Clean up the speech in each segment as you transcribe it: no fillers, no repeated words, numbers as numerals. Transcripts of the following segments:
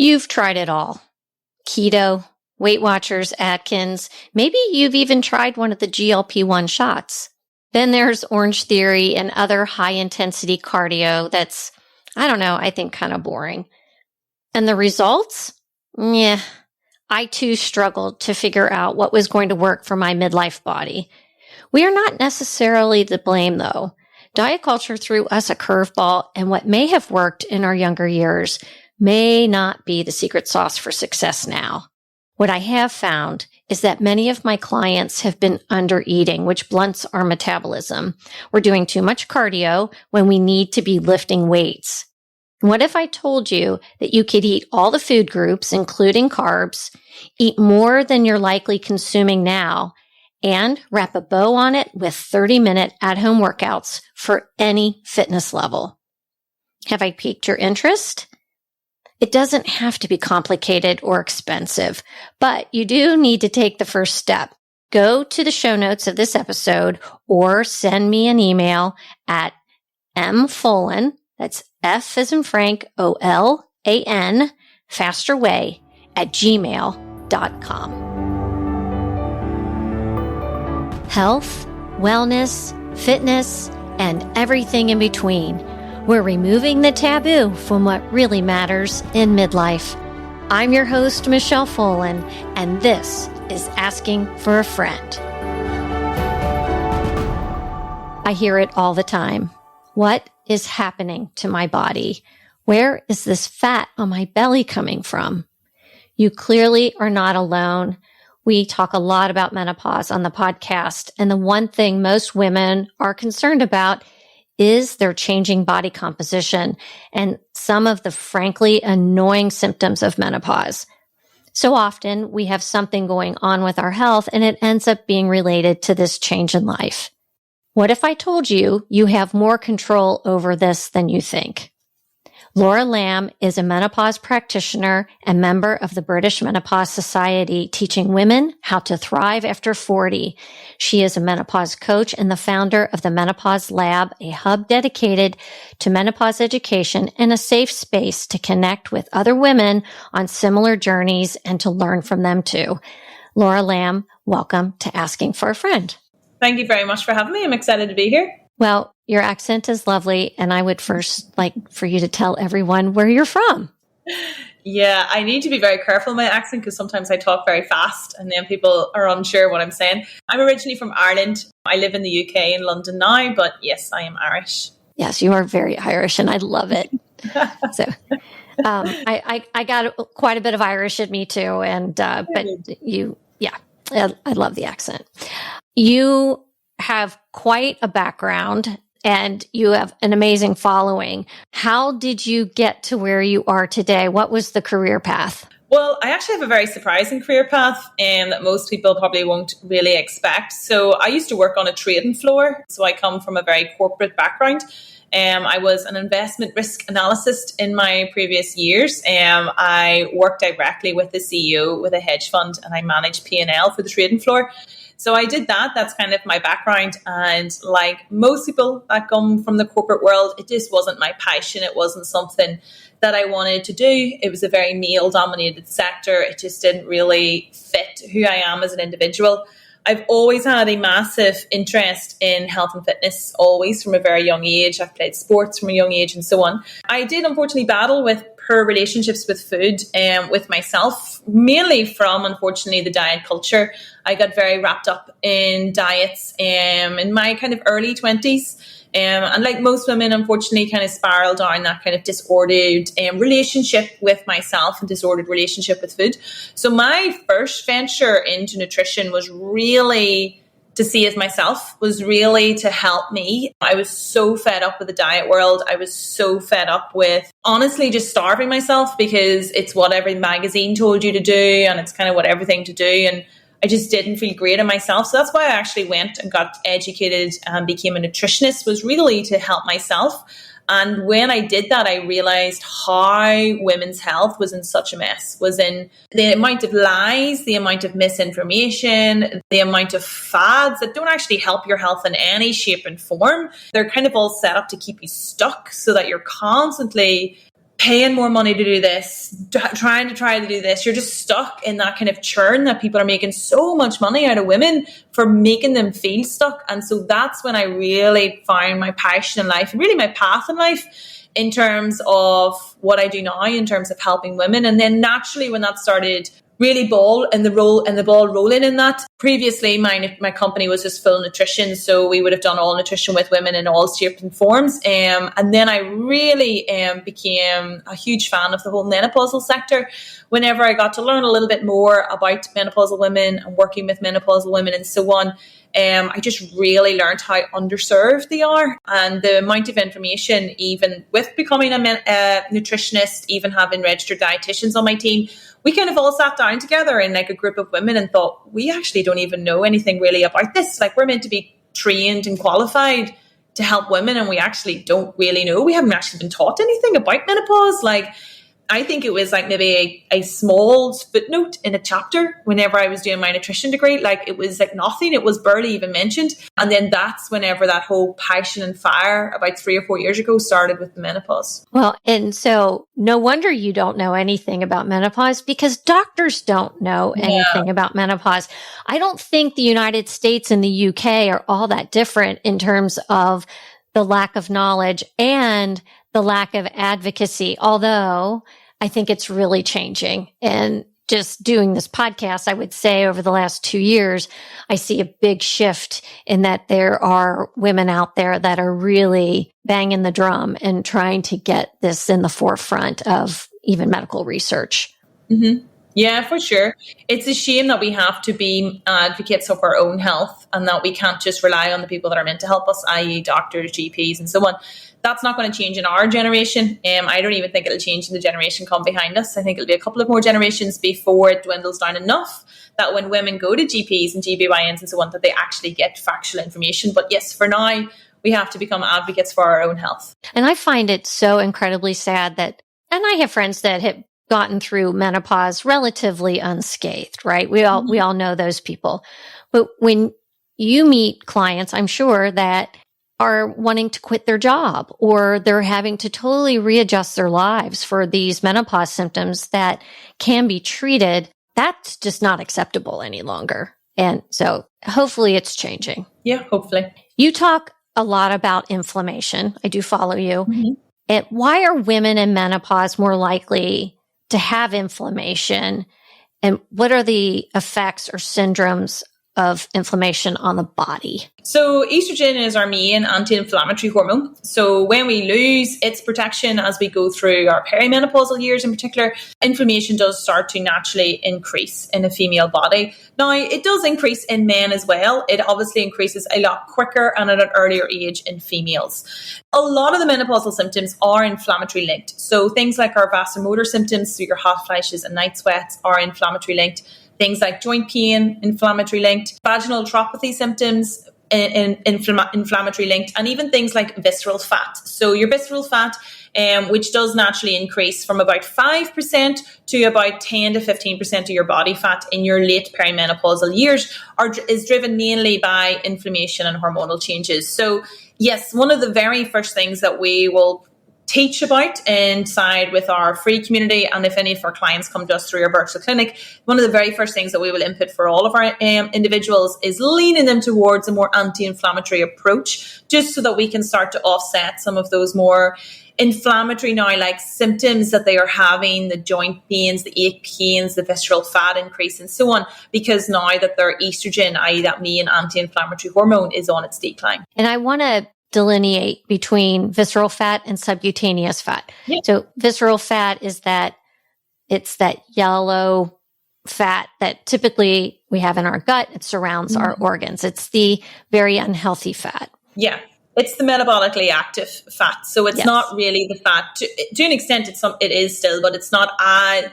You've tried it all. Keto, Weight Watchers, Atkins. Maybe you've even tried one of the GLP-1 shots. Then there's Orange Theory and other high-intensity cardio that's, I think kind of boring. And the results? Yeah, I too struggled to figure out what was going to work for my midlife body. We are not necessarily to blame, though. Diet culture threw us a curveball, and what may have worked in our younger years may not be the secret sauce for success now. What I have found is that many of my clients have been under-eating, which blunts our metabolism. We're doing too much cardio when we need to be lifting weights. What if I told you that you could eat all the food groups, including carbs, eat more than you're likely consuming now, and wrap a bow on it with 30-minute at-home workouts for any fitness level? Have I piqued your interest? It doesn't have to be complicated or expensive, but you do need to take the first step. Go to the show notes of this episode or send me an email at mfolan, that's F as in Frank, O-L-A-N, fasterway @gmail.com. Health, wellness, fitness, and everything in between. We're removing the taboo from what really matters in midlife. I'm your host, Michele Folan, and this is Asking for a Friend. I hear it all the time. What is happening to my body? Where is this fat on my belly coming from? You clearly are not alone. We talk a lot about menopause on the podcast, and the one thing most women are concerned about is their changing body composition and some of the frankly annoying symptoms of menopause. So often we have something going on with our health, and it ends up being related to this change in life. What if I told you you have more control over this than you think? Laura Lamb is a menopause practitioner and member of the British Menopause Society, teaching women how to thrive after 40. She is a menopause coach and the founder of the Menopause Lab, a hub dedicated to menopause education and a safe space to connect with other women on similar journeys and to learn from them too. Laura Lamb, welcome to Asking for a Friend. Thank you very much for having me. I'm excited to be here. Well, your accent is lovely, and I would first like for you to tell everyone where you're from. Yeah, I need to be very careful with my accent because sometimes I talk very fast and then people are unsure what I'm saying. I'm originally from Ireland. I live in the UK in London now, but yes, I am Irish. Yes, you are very Irish, and I love it. So I got quite a bit of Irish in me too, and but you, yeah, I love the accent. You have quite a background and you have an amazing following. How did you get to where you are today? What was the career path? Well, I actually have a very surprising career path that most people probably won't really expect. So I used to work on a trading floor. So I come from a very corporate background. I was an investment risk analyst in my previous years. I worked directly with the CEO with a hedge fund and I managed P&L for the trading floor. So I did that. That's kind of my background. And like most people that come from the corporate world, it just wasn't my passion. It wasn't something that I wanted to do. It was a very male-dominated sector. It just didn't really fit who I am as an individual. I've always had a massive interest in health and fitness, always from a very young age. I've played sports from a young age and so on. I did unfortunately battle with poor relationships with food with myself, mainly from, unfortunately, the diet culture. I got very wrapped up in diets in my kind of early 20s. And like most women, unfortunately, kind of spiraled down that kind of disordered relationship with myself and disordered relationship with food. So my first venture into nutrition was really to see as myself, was really to help me. I was so fed up with the diet world. I was so fed up with honestly just starving myself because it's what every magazine told you to do and it's kind of what everything to do. And I just didn't feel great in myself. So that's why I actually went and got educated and became a nutritionist, was really to help myself. And when I did that, I realized how women's health was in such a mess, was in the amount of lies, the amount of misinformation, the amount of fads that don't actually help your health in any shape and form. They're kind of all set up to keep you stuck so that you're constantly paying more money to do this, trying to do this. You're just stuck in that kind of churn that people are making so much money out of women for making them feel stuck. And so that's when I really found my passion in life, and really my path in life, in terms of what I do now, in terms of helping women. And then naturally, when that started really ball rolling in that. Previously, my company was just full nutrition, so we would have done all nutrition with women in all shapes and forms. And then I really became a huge fan of the whole menopausal sector. Whenever I got to learn a little bit more about menopausal women and working with menopausal women and so on, I just really learned how underserved they are, and the amount of information, even with becoming a nutritionist, even having registered dietitians on my team, we kind of all sat down together in like a group of women and thought, we actually don't even know anything really about this. Like, we're meant to be trained and qualified to help women, and we actually don't really know. We haven't actually been taught anything about menopause. Like, I think it was like maybe a small footnote in a chapter whenever I was doing my nutrition degree. Like, it was like nothing. It was barely even mentioned. And then that's whenever that whole passion and fire about 3 or 4 years ago started with the menopause. Well, and so no wonder you don't know anything about menopause, because doctors don't know anything about menopause. I don't think the United States and the UK are all that different in terms of the lack of knowledge and the lack of advocacy, although I think it's really changing. And just doing this podcast, I would say over the last 2 years, I see a big shift in that there are women out there that are really banging the drum and trying to get this in the forefront of even medical research. Mm-hmm. Yeah, for sure. It's a shame that we have to be advocates of our own health, and that we can't just rely on the people that are meant to help us, i.e. doctors, GPs, and so on. That's not going to change in our generation. I don't even think it'll change in the generation come behind us. I think it'll be a couple of more generations before it dwindles down enough that when women go to GPs and GBYNs and so on, that they actually get factual information. But yes, for now, we have to become advocates for our own health. And I find it so incredibly sad that, and I have friends that have gotten through menopause relatively unscathed, right? We all know those people. But when you meet clients, I'm sure, that are wanting to quit their job, or they're having to totally readjust their lives for these menopause symptoms that can be treated, that's just not acceptable any longer. And so hopefully it's changing. Yeah, hopefully. You talk a lot about inflammation. I do follow you. Mm-hmm. And why are women in menopause more likely to have inflammation? And what are the effects or syndromes of inflammation on the body? So estrogen is our main anti-inflammatory hormone. So when we lose its protection as we go through our perimenopausal years in particular, inflammation does start to naturally increase in a female body. Now, it does increase in men as well. It obviously increases a lot quicker and at an earlier age in females. A lot of the menopausal symptoms are inflammatory linked. So things like our vasomotor symptoms, so your hot flashes and night sweats, are inflammatory linked. Things like joint pain, inflammatory linked, vaginal neuropathy symptoms, inflammatory linked, and even things like visceral fat. So your visceral fat, which does naturally increase from about 5% to about 10 to 15% of your body fat in your late perimenopausal years, is driven mainly by inflammation and hormonal changes. So yes, one of the very first things that we will teach about inside with our free community, and if any of our clients come to us through our virtual clinic, one of the very first things that we will input for all of our individuals is leaning them towards a more anti-inflammatory approach, just so that we can start to offset some of those more inflammatory now like symptoms that they are having, the joint pains, the ache pains, the visceral fat increase and so on, because now that their estrogen, i.e. that main anti-inflammatory hormone, is on its decline. And I want to delineate between visceral fat and subcutaneous fat. Yeah. So visceral fat is it's that yellow fat that typically we have in our gut. It surrounds our organs. It's the very unhealthy fat. Yeah. It's the metabolically active fat. So it's not really the fat. To an extent, it is still, but it's not.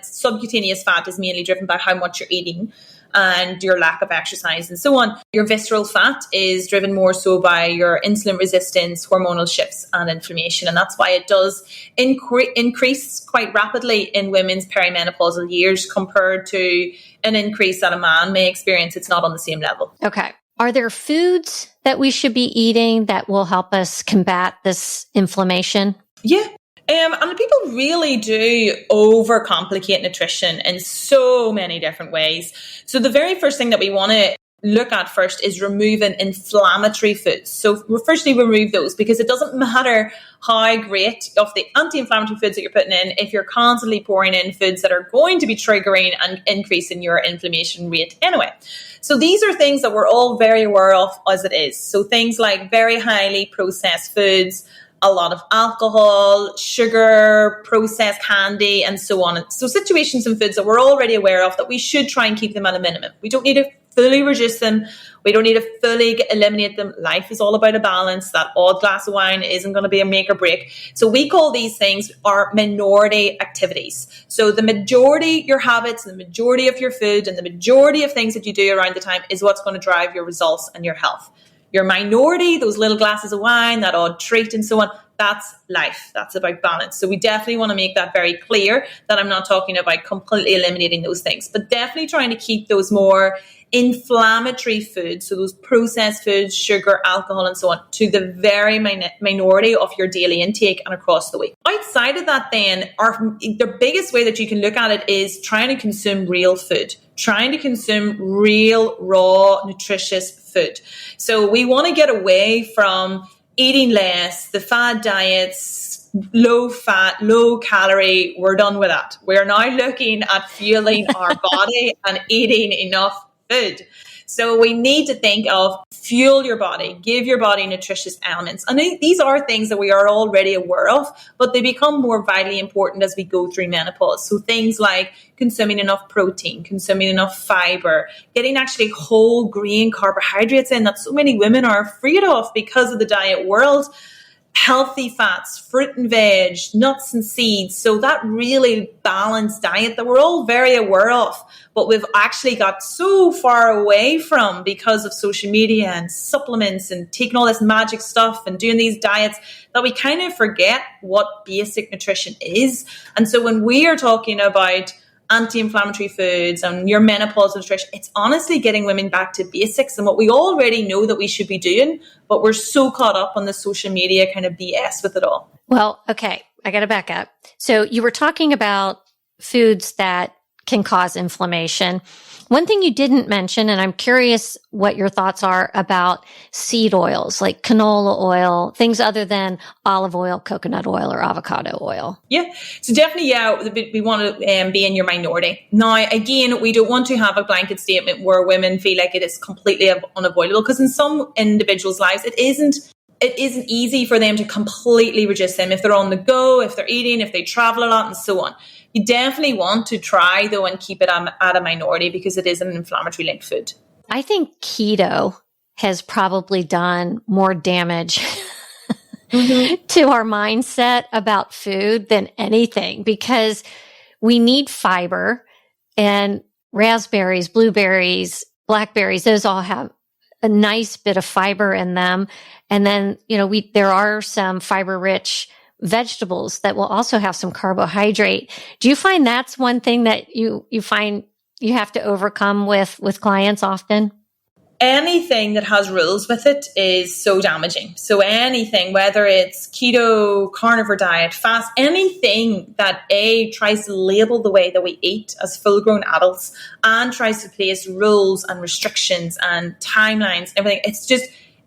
Subcutaneous fat is mainly driven by how much you're eating and your lack of exercise and so on. Your visceral fat is driven more so by your insulin resistance, hormonal shifts and inflammation. And that's why it does increase quite rapidly in women's perimenopausal years compared to an increase that a man may experience. It's not on the same level. Okay. Are there foods that we should be eating that will help us combat this inflammation? Yeah. And people really do overcomplicate nutrition in so many different ways. So the very first thing that we want to look at first is removing inflammatory foods. So we'll firstly remove those, because it doesn't matter how great of the anti-inflammatory foods that you're putting in if you're constantly pouring in foods that are going to be triggering and increasing your inflammation rate anyway. So these are things that we're all very aware of as it is. So things like very highly processed foods, a lot of alcohol, sugar, processed candy, and so on. So situations and foods that we're already aware of that we should try and keep them at a minimum. We don't need to fully reduce them. We don't need to fully eliminate them. Life is all about a balance. That odd glass of wine isn't going to be a make or break. So we call these things our minority activities. So the majority of your habits, the majority of your food, and the majority of things that you do around the time is what's going to drive your results and your health. Your minority, those little glasses of wine, that odd treat and so on, that's life. That's about balance. So we definitely want to make that very clear that I'm not talking about completely eliminating those things, but definitely trying to keep those more inflammatory foods, so those processed foods, sugar, alcohol, and so on, to the very minority of your daily intake and across the week. Outside of that, then, the biggest way that you can look at it is trying to consume real food, trying to consume real, raw, nutritious food. So we want to get away from eating less, the fad diets, low fat, low calorie. We're done with that. We're now looking at fueling our body and eating enough food. So we need to think of fuel your body, give your body nutritious elements. And these are things that we are already aware of, but they become more vitally important as we go through menopause. So things like consuming enough protein, consuming enough fiber, getting actually whole grain carbohydrates in that so many women are afraid of because of the diet world. Healthy fats, fruit and veg, nuts and seeds. So that really balanced diet that we're all very aware of, but we've actually got so far away from because of social media and supplements and taking all this magic stuff and doing these diets that we kind of forget what basic nutrition is. And so when we are talking about anti-inflammatory foods and your menopause nutrition, it's honestly getting women back to basics and what we already know that we should be doing, but we're so caught up on the social media kind of BS with it all. Well, okay, I got to back up. So you were talking about foods that can cause inflammation. One thing you didn't mention, and I'm curious what your thoughts are about seed oils like canola oil, things other than olive oil, coconut oil, or avocado oil. Yeah, so definitely, we want to be in your minority. Now, again, we don't want to have a blanket statement where women feel like it is completely unavoidable, because in some individuals' lives, it isn't easy for them to completely reduce them if they're on the go, if they're eating, if they travel a lot, and so on. You definitely want to try, though, and keep it at a minority because it is an inflammatory linked food. I think keto has probably done more damage to our mindset about food than anything, because we need fiber, and raspberries, blueberries, blackberries, those all have a nice bit of fiber in them. And then, there are some fiber rich vegetables that will also have some carbohydrate. Do you find that's one thing that you find you have to overcome with clients often? Anything that has rules with it is so damaging. So anything, whether it's keto, carnivore diet, fast, anything that tries to label the way that we eat as full-grown adults and tries to place rules and restrictions and timelines, everything,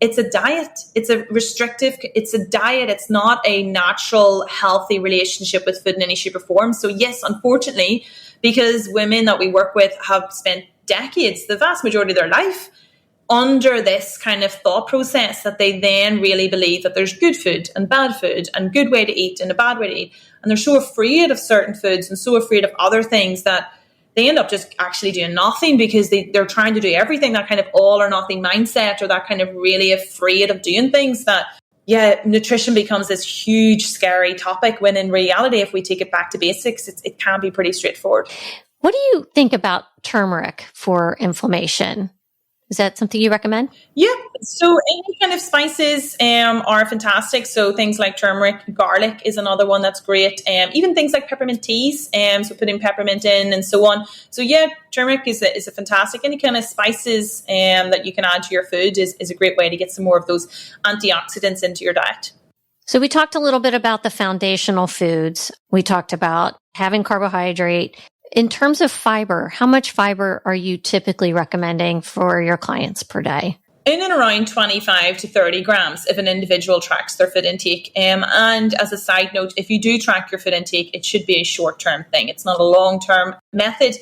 it's a diet. It's a diet. It's not a natural, healthy relationship with food in any shape or form. So yes, unfortunately, because women that we work with have spent decades, the vast majority of their life, under this kind of thought process that they then really believe that there's good food and bad food and good way to eat and a bad way to eat. And they're so afraid of certain foods and so afraid of other things that they end up just actually doing nothing because they're trying to do everything, that kind of all or nothing mindset, or that kind of really afraid of doing things that, nutrition becomes this huge, scary topic, when in reality, if we take it back to basics, it can be pretty straightforward. What do you think about turmeric for inflammation? Is that something you recommend? Yeah. So any kind of spices are fantastic. So things like turmeric, garlic is another one that's great. Even things like peppermint teas. So putting peppermint in and so on. So yeah, turmeric is a fantastic. Any kind of spices that you can add to your food is a great way to get some more of those antioxidants into your diet. So we talked a little bit about the foundational foods. We talked about having carbohydrate. In terms of fiber, how much fiber are you typically recommending for your clients per day? In and around 25 to 30 grams if an individual tracks their food intake. And as a side note, if you do track your food intake, it should be a short-term thing. It's not a long-term method.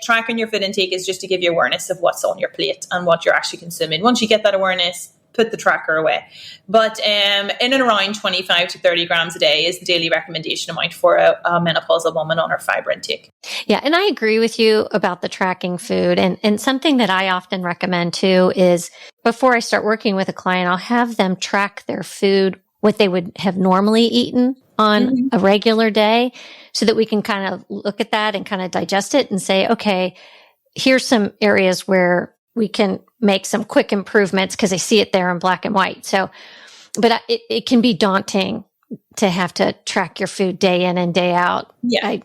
Tracking your food intake is just to give you awareness of what's on your plate and what you're actually consuming. Once you get that awareness, put the tracker away. But in and around 25 to 30 grams a day is the daily recommendation amount for a menopausal woman on her fiber intake. Yeah, and I agree with you about the tracking food. And something that I often recommend too is before I start working with a client, I'll have them track their food, what they would have normally eaten on a regular day, so that we can kind of look at that and kind of digest it and say, okay, here's some areas where we can make some quick improvements because I see it there in black and white. So, but it can be daunting to have to track your food day in and day out. Yeah.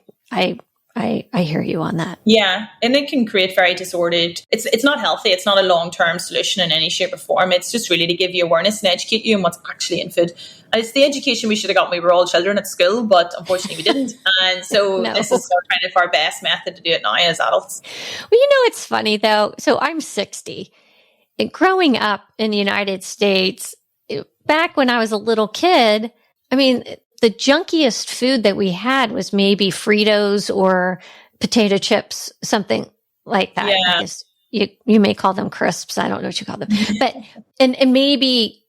I hear you on that. Yeah, and it can create very disordered. It's not healthy. It's not a long-term solution in any shape or form. It's just really to give you awareness and educate you on what's actually in food. And it's the education we should have got when we were all children at school, but unfortunately we didn't. And so This is kind of our best method to do it now as adults. Well, it's funny though. So I'm 60. And growing up in the United States, back when I was a little kid, I mean, the junkiest food that we had was maybe Fritos or potato chips, something like that. Yeah. I guess you may call them crisps. I don't know what you call them, but, and maybe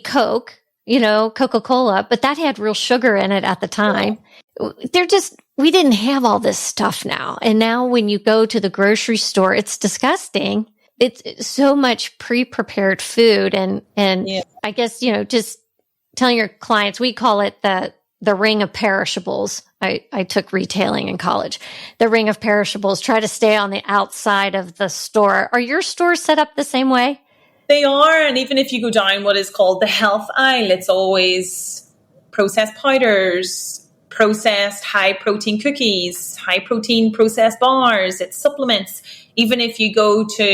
Coke, Coca-Cola, but that had real sugar in it at the time. We didn't have all this stuff now. And now when you go to the grocery store, it's disgusting. It's so much pre-prepared food. And I guess, just telling your clients, we call it the ring of perishables. I took retailing in college. The ring of perishables, try to stay on the outside of the store. Are your stores set up the same way? They are. And even if you go down what is called the health aisle, it's always processed powders, processed high protein cookies, high protein processed bars, it's supplements. Even if you go to,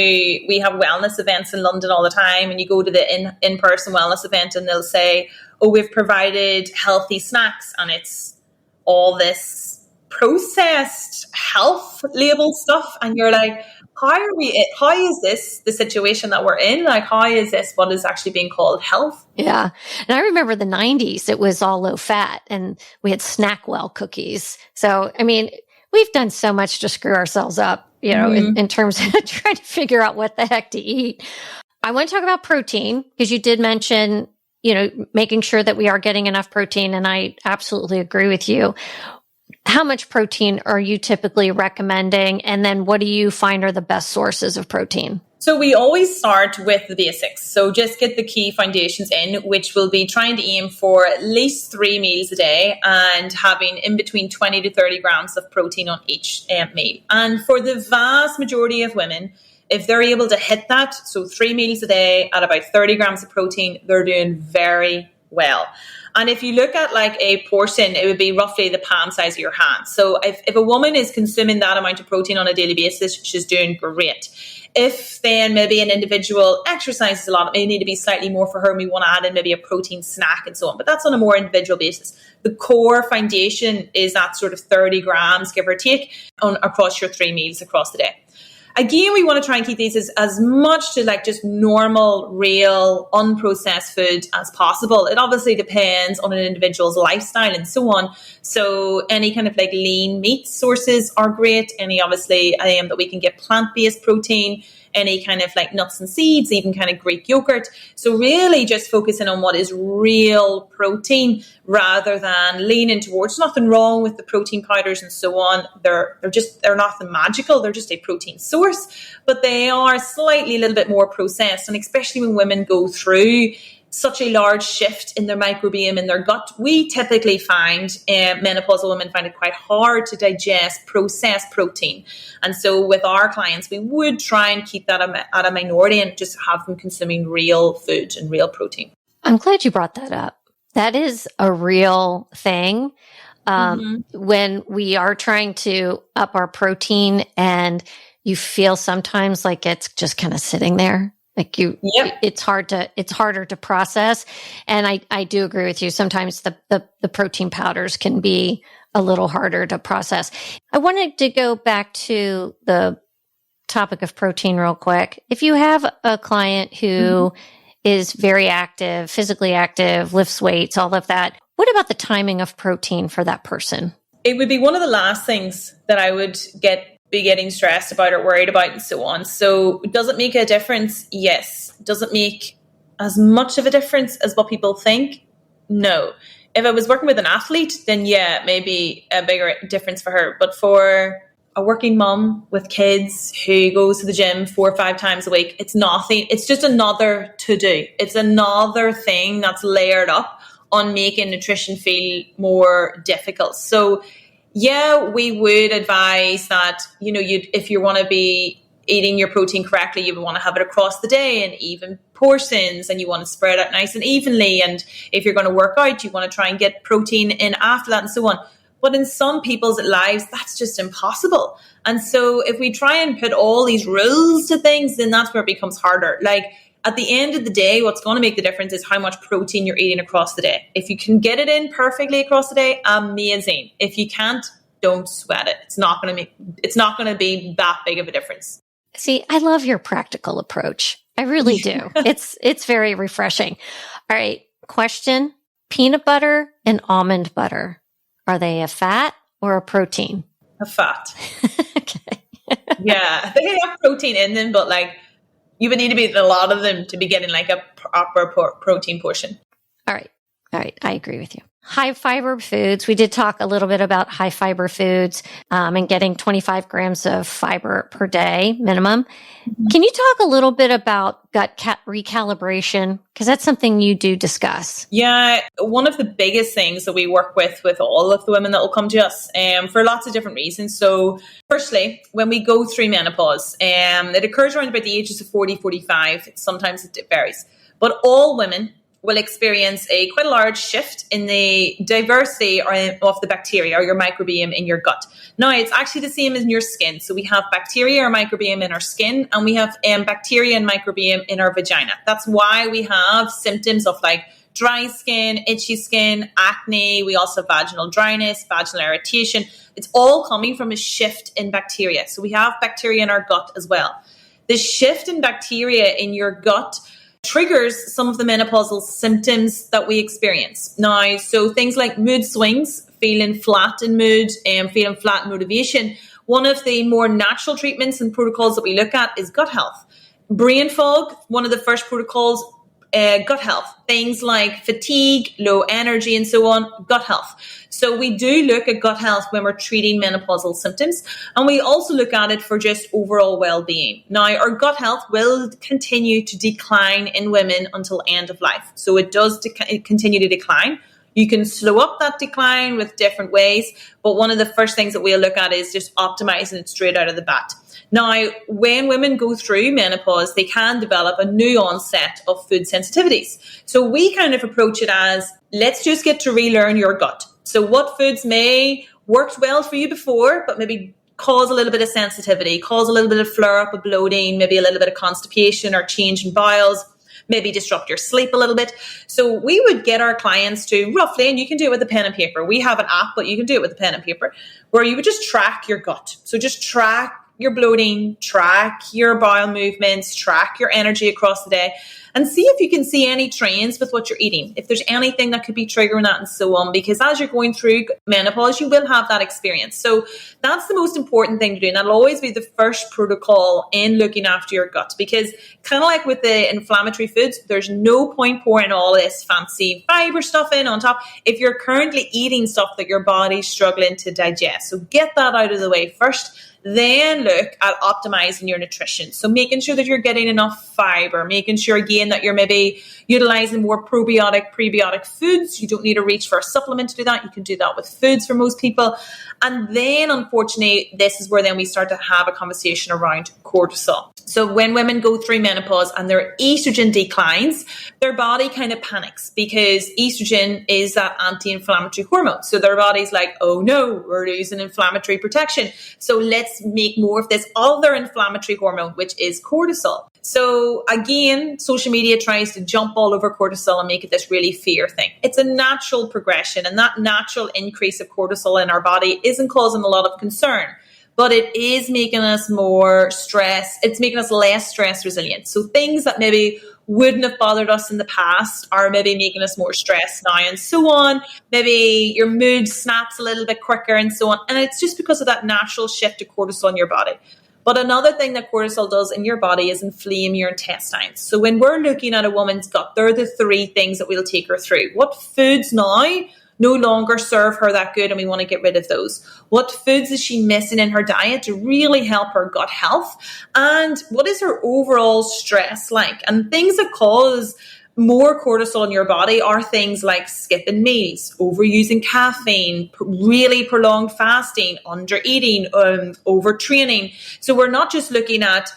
we have wellness events in London all the time, and you go to the in-person wellness event and they'll say, oh, we've provided healthy snacks, and it's all this processed health label stuff. And you're like, how is this the situation that we're in? Like, how is this what is actually being called health? Yeah. And I remember the 90s, it was all low fat, and we had Snackwell cookies. So, I mean, we've done so much to screw ourselves up, in terms of trying to figure out what the heck to eat. I want to talk about protein because you did mention, making sure that we are getting enough protein. And I absolutely agree with you. How much protein are you typically recommending? And then what do you find are the best sources of protein? So we always start with the basics. So just get the key foundations in, which will be trying to aim for at least 3 meals a day and having in between 20 to 30 grams of protein on each meal. And for the vast majority of women, if they're able to hit that, so 3 meals a day at about 30 grams of protein, they're doing very well. And if you look at like a portion, it would be roughly the palm size of your hand. So if a woman is consuming that amount of protein on a daily basis, she's doing great. If then maybe an individual exercises a lot, it may need to be slightly more for her, and we want to add in maybe a protein snack and so on. But that's on a more individual basis. The core foundation is that sort of 30 grams, give or take, across your 3 meals across the day. Again, we want to try and keep these as much to like just normal, real, unprocessed food as possible. It obviously depends on an individual's lifestyle and so on. So any kind of like lean meat sources are great. Any obviously that we can get plant-based protein, any kind of like nuts and seeds, even kind of Greek yogurt. So really just focusing on what is real protein rather than leaning towards nothing wrong with the protein powders and so on. They're nothing magical. They're just a protein source, but they are slightly a little bit more processed. And especially when women go through such a large shift in their microbiome in their gut, we typically find menopausal women find it quite hard to digest processed protein. And so with our clients, we would try and keep that at a minority and just have them consuming real food and real protein. I'm glad you brought that up. That is a real thing. When we are trying to up our protein and you feel sometimes like it's just kind of sitting there Like it's harder to process. And I do agree with you. Sometimes the protein powders can be a little harder to process. I wanted to go back to the topic of protein real quick. If you have a client who is very active, physically active, lifts weights, all of that, what about the timing of protein for that person? It would be one of the last things that I would be getting stressed about or worried about and so on. So does it make a difference? Yes. Does it make as much of a difference as what people think? No. If I was working with an athlete, then yeah, maybe a bigger difference for her. But for a working mom with kids who goes to the gym 4 or 5 times a week, it's nothing. It's just another to do. It's another thing that's layered up on making nutrition feel more difficult. So yeah, we would advise that, if you want to be eating your protein correctly, you would want to have it across the day in even portions, and you want to spread it out nice and evenly. And if you're going to work out, you want to try and get protein in after that and so on. But in some people's lives, that's just impossible. And so if we try and put all these rules to things, then that's where it becomes harder. Like, at the end of the day, what's going to make the difference is how much protein you're eating across the day. If you can get it in perfectly across the day, amazing. If you can't, don't sweat it. It's not going to be that big of a difference. See, I love your practical approach. I really do. It's very refreshing. All right. Question: peanut butter and almond butter, are they a fat or a protein? A fat. Okay. Yeah, they have protein in them, but you would need to be eating a lot of them to be getting a proper protein portion. All right. I agree with you. High fiber foods. We did talk a little bit about high fiber foods and getting 25 grams of fiber per day minimum. Mm-hmm. Can you talk a little bit about gut recalibration? Because that's something you do discuss. Yeah, one of the biggest things that we work with all of the women that will come to us for lots of different reasons. So firstly, when we go through menopause, it occurs around about the ages of 40, 45. Sometimes it varies. But all women will experience quite a large shift in the diversity of the bacteria or your microbiome in your gut. Now, it's actually the same as in your skin. So we have bacteria or microbiome in our skin, and we have bacteria and microbiome in our vagina. That's why we have symptoms of dry skin, itchy skin, acne. We also have vaginal dryness, vaginal irritation. It's all coming from a shift in bacteria. So we have bacteria in our gut as well. The shift in bacteria in your gut triggers some of the menopausal symptoms that we experience. Now, so things like mood swings, feeling flat in mood, and feeling flat in motivation. One of the more natural treatments and protocols that we look at is gut health. Brain fog, one of the first protocols, gut health. Things like fatigue, low energy, and so on, gut health. So we do look at gut health when we're treating menopausal symptoms, and we also look at it for just overall well-being. Now, our gut health will continue to decline in women until end of life. So it does continue to decline. You can slow up that decline with different ways, but one of the first things that we'll look at is just optimizing it straight out of the bat. Now, when women go through menopause, they can develop a new onset of food sensitivities. So we kind of approach it as, let's just get to relearn your gut. So what foods may worked well for you before, but maybe cause a little bit of sensitivity, cause a little bit of flare-up of bloating, maybe a little bit of constipation or change in bowels, maybe disrupt your sleep a little bit. So we would get our clients to roughly, and you can do it with a pen and paper. We have an app, but you can do it with a pen and paper, where you would just track your gut. So just track your bloating, track your bowel movements, track your energy across the day, and see if you can see any trends with what you're eating, if there's anything that could be triggering that and so on, because as you're going through menopause, you will have that experience. So that's the most important thing to do, and that'll always be the first protocol in looking after your gut, because kind of like with the inflammatory foods, there's no point pouring all this fancy fiber stuff in on top if you're currently eating stuff that your body's struggling to digest. So get that out of the way first. Then look at optimizing your nutrition. So making sure that you're getting enough fiber, making sure again that you're maybe utilizing more probiotic, prebiotic foods. You don't need to reach for a supplement to do that. You can do that with foods for most people. And then unfortunately, this is where then we start to have a conversation around cortisol. So when women go through menopause and their estrogen declines, their body kind of panics because estrogen is that anti-inflammatory hormone. So their body's like, oh no, we're losing inflammatory protection. So let's make more of this other inflammatory hormone, which is cortisol. So again, social media tries to jump all over cortisol and make it this really fear thing. It's a natural progression, and that natural increase of cortisol in our body isn't causing a lot of concern, but it is making us more stressed. It's making us less stress resilient. So things that maybe wouldn't have bothered us in the past are maybe making us more stressed now, and so on. Maybe your mood snaps a little bit quicker and so on. And it's just because of that natural shift to cortisol in your body. But another thing that cortisol does in your body is inflame your intestines. So when we're looking at a woman's gut, there are the three things that we'll take her through. What foods now no longer serve her that good and we want to get rid of those? What foods is she missing in her diet to really help her gut health? And what is her overall stress like? And things that cause more cortisol in your body are things like skipping meals, overusing caffeine, really prolonged fasting, under eating, overtraining. So we're not just looking at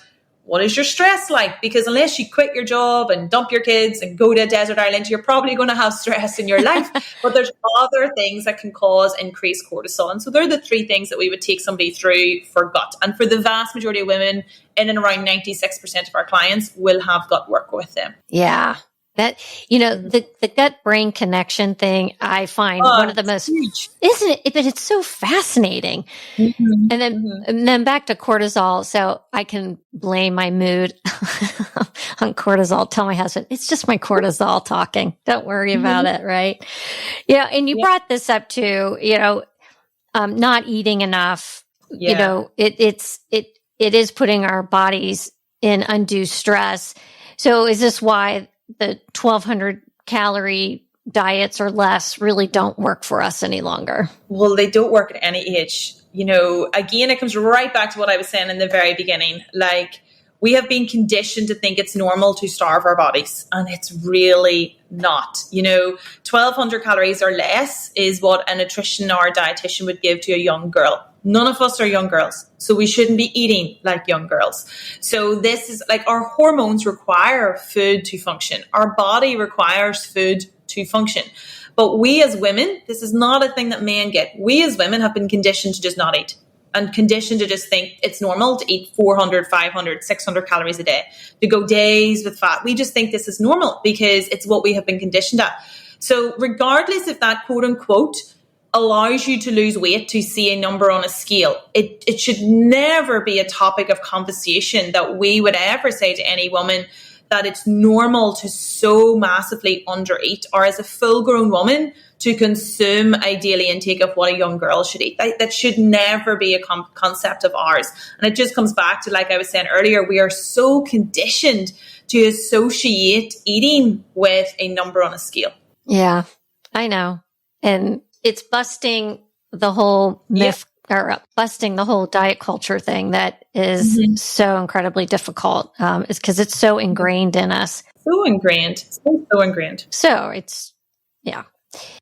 what is your stress like, because unless you quit your job and dump your kids and go to a desert island, you're probably going to have stress in your life. But there's other things that can cause increased cortisol. And so they're the three things that we would take somebody through for gut. And for the vast majority of women, in and around 96% of our clients will have gut work with them. Yeah. That, the gut brain connection thing, I find one of the most, huge. Isn't it? But it's so fascinating. Mm-hmm. And then back to cortisol. So I can blame my mood on cortisol. Tell my husband, it's just my cortisol talking. Don't worry about it. Right. Yeah. And you brought this up too, not eating enough, it is putting our bodies in undue stress. So is this why the 1,200 calorie diets or less really don't work for us any longer? Well, they don't work at any age. Again, it comes right back to what I was saying in the very beginning. Like, we have been conditioned to think it's normal to starve our bodies, and it's really not. 1,200 calories or less is what a nutrition or a dietitian would give to a young girl. None of us are young girls, so we shouldn't be eating like young girls. So this is like, our hormones require food to function. Our body requires food to function. But we as women, this is not a thing that men get. We as women have been conditioned to just not eat, and conditioned to just think it's normal to eat 400, 500, 600 calories a day, to go days with fat. We just think this is normal because it's what we have been conditioned at. So regardless if that quote unquote allows you to lose weight to see a number on a scale, it should never be a topic of conversation that we would ever say to any woman that it's normal to so massively undereat, or as a full-grown woman to consume a daily intake of what a young girl should eat. That should never be a concept of ours. And it just comes back to, like I was saying earlier, we are so conditioned to associate eating with a number on a scale. Yeah, I know. And it's busting the whole myth, or busting the whole diet culture thing that is so incredibly difficult. Is because it's so ingrained in us. So ingrained. So ingrained. So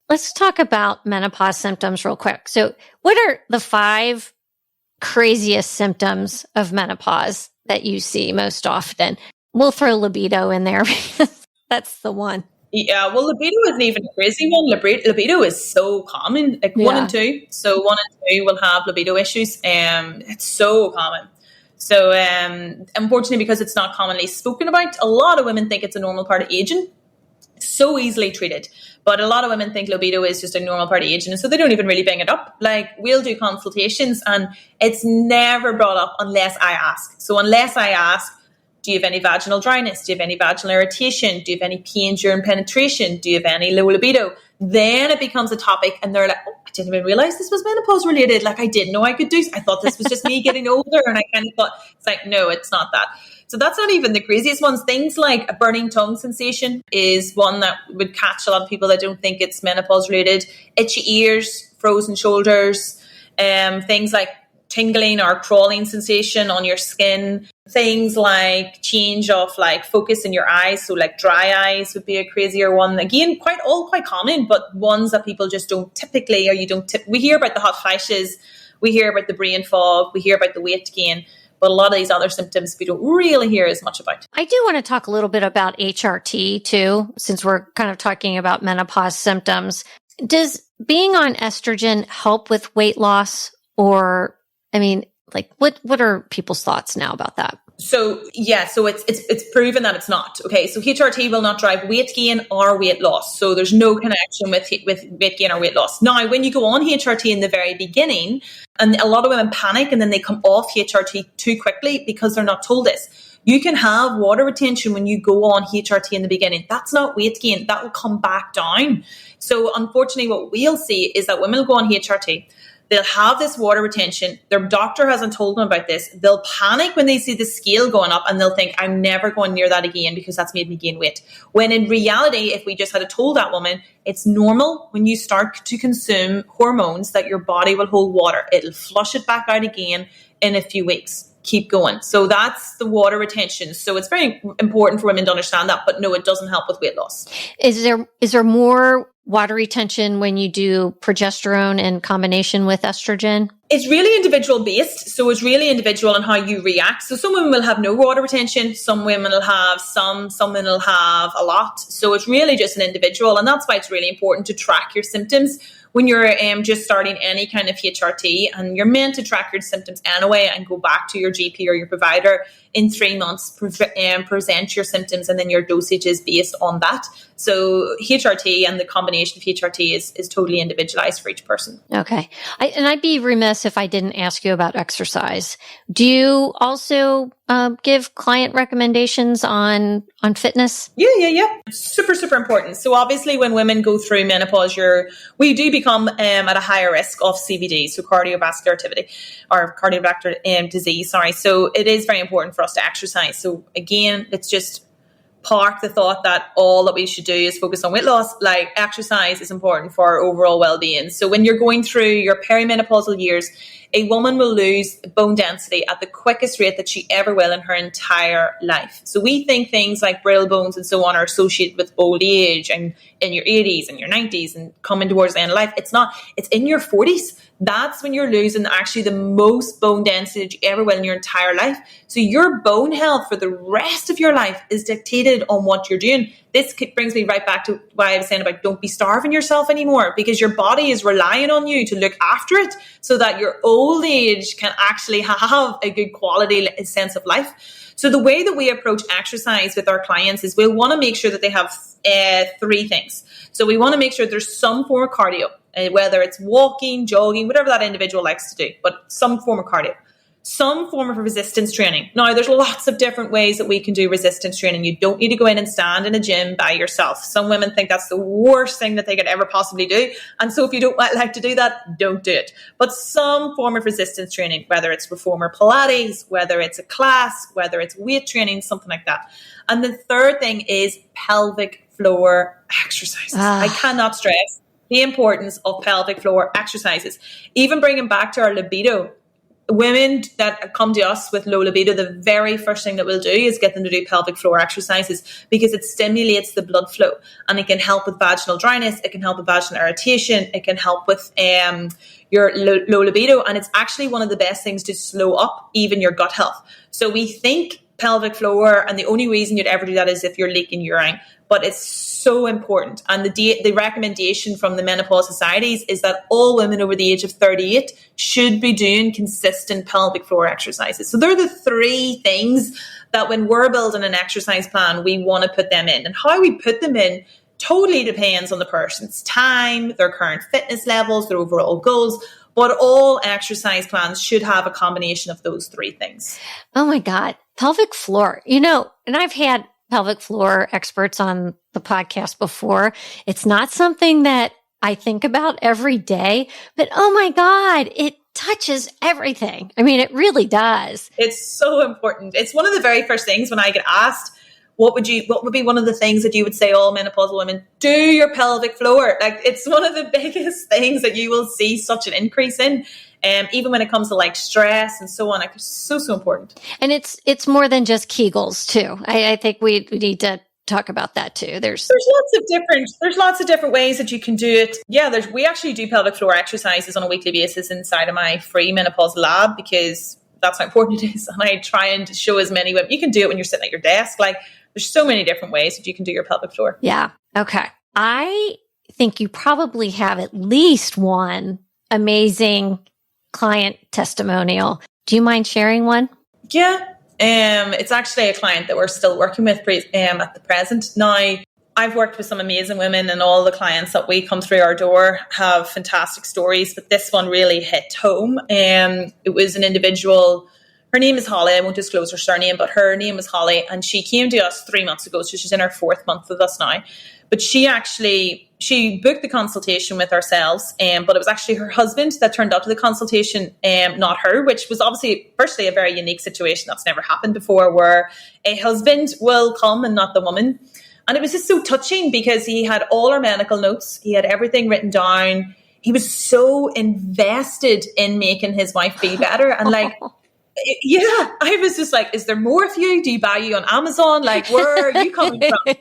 let's talk about menopause symptoms real quick. So what are the 5 craziest symptoms of menopause that you see most often? We'll throw libido in there because that's the one. Yeah, well, libido isn't even a crazy one. Libido is so common, like 1 and 2. So 1 and 2 will have libido issues. It's so common. So unfortunately, because it's not commonly spoken about, a lot of women think it's a normal part of aging. So easily treated. But a lot of women think libido is just a normal part of aging, and so they don't even really bring it up. Like, we'll do consultations and it's never brought up unless I ask. So unless I ask, do you have any vaginal dryness? Do you have any vaginal irritation? Do you have any pain during penetration? Do you have any low libido? Then it becomes a topic, and they're like, oh, I didn't even realize this was menopause related. Like, I didn't know I could do. I thought this was just me getting older. And I kind of thought, it's like, no, it's not that. So that's not even the craziest ones. Things like a burning tongue sensation is one that would catch a lot of people that don't think it's menopause related. Itchy ears, frozen shoulders, things like tingling or crawling sensation on your skin, things like change of like focus in your eyes. So like dry eyes would be a crazier one. Again, quite common, but ones that people just don't typically, or we hear about the hot flashes, we hear about the brain fog, we hear about the weight gain, but a lot of these other symptoms we don't really hear as much about. I do want to talk a little bit about HRT too, since we're kind of talking about menopause symptoms. Does being on estrogen help with weight loss? Or, I mean, like, what are people's thoughts now about that? So yeah, so it's proven that it's not. Okay, so HRT will not drive weight gain or weight loss. So there's no connection with weight gain or weight loss. Now, when you go on HRT in the very beginning, and a lot of women panic and then they come off HRT too quickly because they're not told this. You can have water retention when you go on HRT in the beginning. That's not weight gain. That will come back down. So unfortunately, what we'll see is that women will go on HRT. They'll have this water retention. Their doctor hasn't told them about this. They'll panic when they see the scale going up and they'll think, I'm never going near that again because that's made me gain weight. When in reality, if we just had told that woman, it's normal when you start to consume hormones that your body will hold water. It'll flush it back out again in a few weeks. Keep going. So that's the water retention. So it's very important for women to understand that, but no, it doesn't help with weight loss. Is there more water retention when you do progesterone in combination with estrogen? It's really individual based. So it's really individual on how you react. So some women will have no water retention. Some women will have some women will have a lot. So it's really just an individual. And that's why it's really important to track your symptoms when you're just starting any kind of HRT, and you're meant to track your symptoms anyway and go back to your GP or your provider in 3 months, present your symptoms, and then your dosage is based on that. So HRT and the combination of HRT is totally individualized for each person. Okay. I'd be remiss if I didn't ask you about exercise. Do you also give client recommendations on fitness? Yeah. Super, super important. So obviously when women go through menopause, we do become at a higher risk of CVD, so cardiovascular activity or cardiovascular disease, sorry. So it is very important for us to exercise. So again, let's just park the thought that all that we should do is focus on weight loss. Like, exercise is important for our overall well-being. So when you're going through your perimenopausal years, a woman will lose bone density at the quickest rate that she ever will in her entire life. So we think things like brittle bones and so on are associated with old age and in your 80s and your 90s and coming towards the end of life. It's not. It's in your 40s. That's when you're losing actually the most bone density that you ever will in your entire life. So your bone health for the rest of your life is dictated on what you're doing. This brings me right back to why I was saying about don't be starving yourself anymore, because your body is relying on you to look after it so that your old age can actually have a good quality sense of life. So the way that we approach exercise with our clients is we'll want to make sure that they have 3 things. So we want to make sure there's some form of cardio, whether it's walking, jogging, whatever that individual likes to do, but some form of cardio. Some form of resistance training. Now, there's lots of different ways that we can do resistance training. You don't need to go in and stand in a gym by yourself. Some women think that's the worst thing that they could ever possibly do. And so if you don't like to do that, don't do it. But some form of resistance training, whether it's reformer Pilates, whether it's a class, whether it's weight training, something like that. And the third thing is pelvic floor exercises. I cannot stress the importance of pelvic floor exercises. Even bringing back to our libido, women that come to us with low libido, the very first thing that we'll do is get them to do pelvic floor exercises, because it stimulates the blood flow and it can help with vaginal dryness, it can help with vaginal irritation, it can help with your low libido, and it's actually one of the best things to slow up even your gut health. So we think pelvic floor, and the only reason you'd ever do that is if you're leaking urine, but it's so important. And the recommendation from the menopause societies is that all women over the age of 38 should be doing consistent pelvic floor exercises. So they're the 3 things that when we're building an exercise plan, we want to put them in. And how we put them in totally depends on the person's time, their current fitness levels, their overall goals. But all exercise plans should have a combination of those 3 things. Oh my God. Pelvic floor, and I've had pelvic floor experts on the podcast before. It's not something that I think about every day, but oh my God, it touches everything. I mean, it really does. It's so important. It's one of the very first things when I get asked, what would be one of the things that you would say all menopausal women do? Your pelvic floor. Like, it's one of the biggest things that you will see such an increase in. Even when it comes to like stress and so on, like, it's so important. And it's more than just Kegels too. I think we need to talk about that too. There's lots of different ways that you can do it. Yeah, we actually do pelvic floor exercises on a weekly basis inside of my free Menopause Lab, because that's how important it is. And I try and show as many women. You can do it when you're sitting at your desk. Like, there's so many different ways that you can do your pelvic floor. Yeah. Okay. I think you probably have at least one amazing client testimonial. Do you mind sharing one? Yeah. It's actually a client that we're still working with at the present. Now, I've worked with some amazing women, and all the clients that we come through our door have fantastic stories, but this one really hit home. It was an individual. Her name is Holly. I won't disclose her surname, but her name was Holly, and she came to us 3 months ago. So she's in her 4th month with us now. But she booked the consultation with ourselves, but it was actually her husband that turned up to the consultation, not her, which was obviously, firstly, a very unique situation. That's never happened before, where a husband will come and not the woman. And it was just so touching because he had all our medical notes. He had everything written down. He was so invested in making his wife feel better. And like, yeah, I was just like, is there more of you? Do you buy you on Amazon? Like, where are you coming from?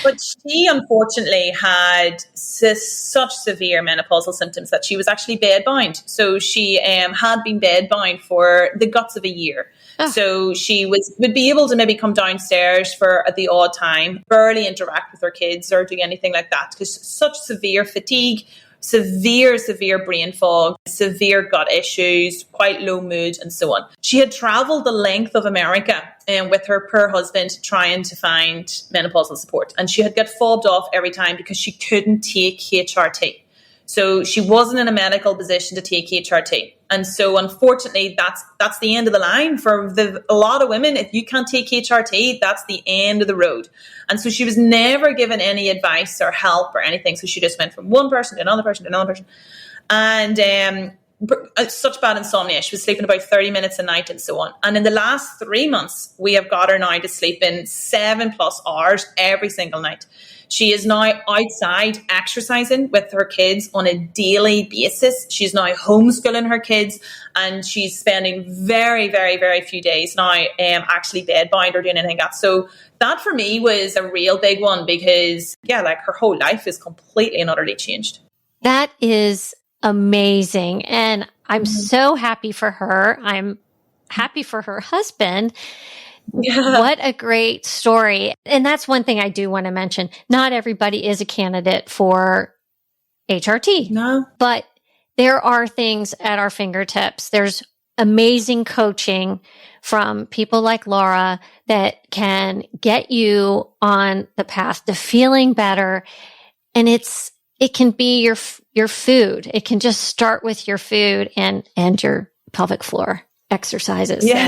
But she unfortunately had such severe menopausal symptoms that she was actually bedbound. So she had been bedbound for the guts of a year. Oh. So she would be able to maybe come downstairs for at the odd time, barely interact with her kids or do anything like that, because such severe fatigue, severe brain fog, severe gut issues, quite low mood, and so on. She had traveled the length of America with her poor husband trying to find menopausal support. And she had got fobbed off every time because she couldn't take HRT. So she wasn't in a medical position to take HRT. And so unfortunately, that's the end of the line for a lot of women. If you can't take HRT, that's the end of the road. And so she was never given any advice or help or anything. So she just went from one person to another person to another person. And such bad insomnia. She was sleeping about 30 minutes a night and so on. And in the last 3 months, we have got her now to sleep in 7+ hours every single night. She is now outside exercising with her kids on a daily basis. She's now homeschooling her kids, and she's spending very, very, very few days now actually bedbound or doing anything like that. So that for me was a real big one because, yeah, like her whole life is completely and utterly changed. That is amazing. And I'm so happy for her. I'm happy for her husband. Yeah. What a great story. And that's one thing I do want to mention. Not everybody is a candidate for HRT. No. But there are things at our fingertips. There's amazing coaching from people like Laura that can get you on the path to feeling better. And it can be your food. It can just start with your food and your pelvic floor exercises. Yeah.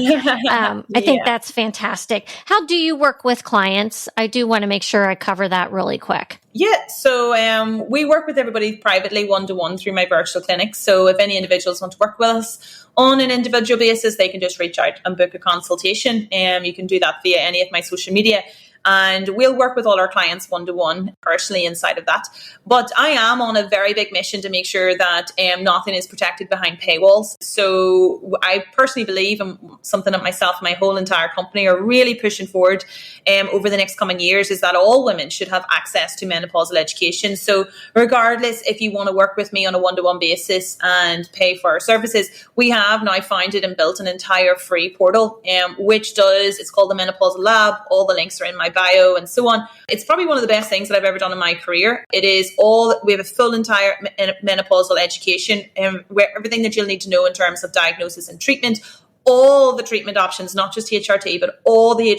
I think that's fantastic. How do you work with clients? I do want to make sure I cover that really quick. Yeah, so we work with everybody privately, one-to-one through my virtual clinics. So if any individuals want to work with us on an individual basis, they can just reach out and book a consultation. You can do that via any of my social media. And we'll work with all our clients one-to-one personally inside of that. But I am on a very big mission to make sure that nothing is protected behind paywalls. So I personally believe, and something that myself and my whole entire company are really pushing forward over the next coming years, is that all women should have access to menopausal education. So regardless if you want to work with me on a one-to-one basis and pay for our services, we have now founded and built an entire free portal, it's called the Menopause Lab. All the links are in my bio and so on. It's probably one of the best things that I've ever done in my career. We have a full entire menopausal education, where everything that you'll need to know in terms of diagnosis and treatment, all the treatment options, not just HRT, but all the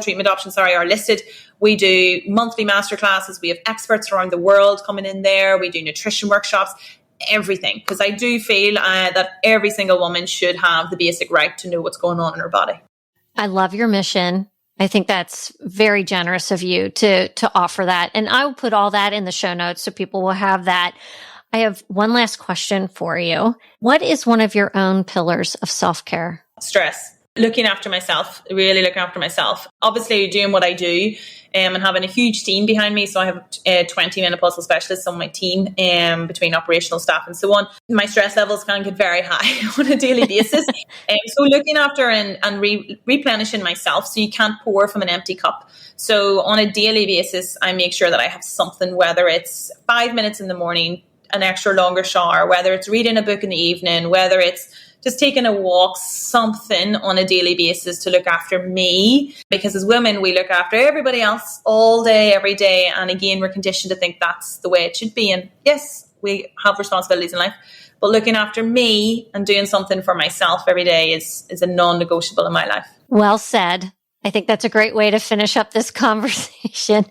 treatment options, are listed. We do monthly masterclasses. We have experts around the world coming in there. We do nutrition workshops, everything. Because I do feel that every single woman should have the basic right to know what's going on in her body. I love your mission. I think that's very generous of you to offer that. And I will put all that in the show notes so people will have that. I have one last question for you. What is one of your own pillars of self-care? Stress. Looking after myself, really looking after myself. Obviously doing what I do and having a huge team behind me. So I have 20 menopausal specialists on my team between operational staff and so on. My stress levels can get very high on a daily basis. So looking after and replenishing myself, so you can't pour from an empty cup. So on a daily basis, I make sure that I have something, whether it's 5 minutes in the morning, an extra longer shower, whether it's reading a book in the evening, whether it's just taking a walk, something on a daily basis to look after me. Because as women, we look after everybody else all day, every day. And again, we're conditioned to think that's the way it should be. And yes, we have responsibilities in life. But looking after me and doing something for myself every day is a non-negotiable in my life. Well said. I think that's a great way to finish up this conversation.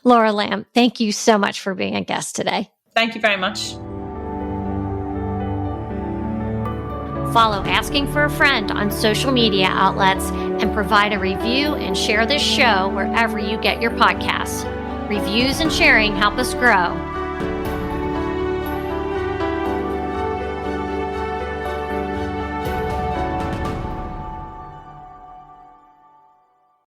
Laura Lamb, thank you so much for being a guest today. Thank you very much. Follow Asking for a Friend on social media outlets and provide a review and share this show wherever you get your podcasts. Reviews and sharing help us grow.